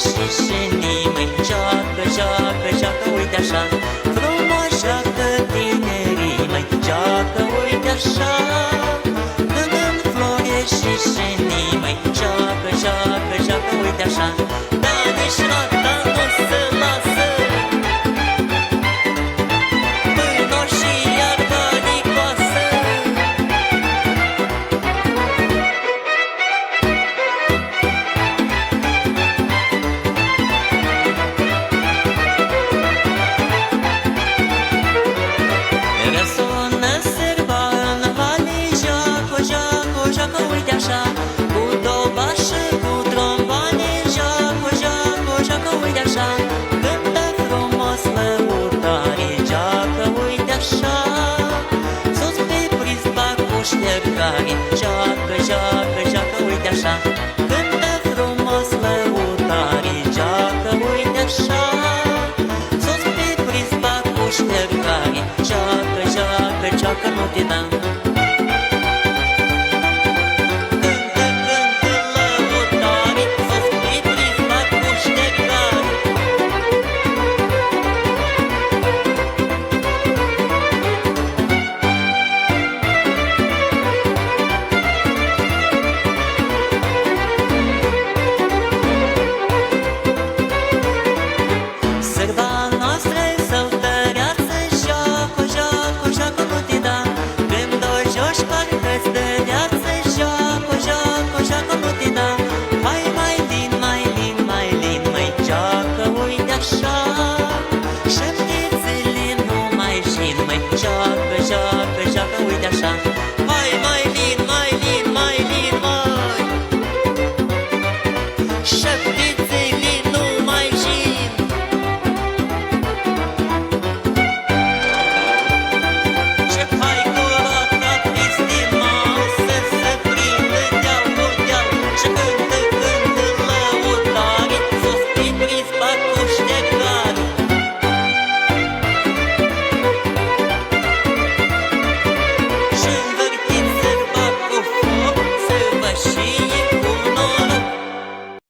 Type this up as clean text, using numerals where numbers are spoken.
și și nimeni. Joacă, joacă, joacă, uite așa, frumos joacă tinerii mei. Joacă, uite așa, când în flori și și nimeni. Joacă, joacă, joacă, uite așa, Dani și Nata nu se lasă, până și iarba Nicoasă. Răsună serba în hali, joacă, joacă, joacă, uite așa, cu dobașă, cu trombane, joacă, joacă, joacă, uite așa, cântă frumos lăutare, joacă, uite așa, sus pe prisba cu ștergare, joacă, joacă, joacă, uite așa, cântă frumos lăutare, joacă, uite așa, sus pe prisba cu ștergare, joacă, joacă, joacă, nu te da.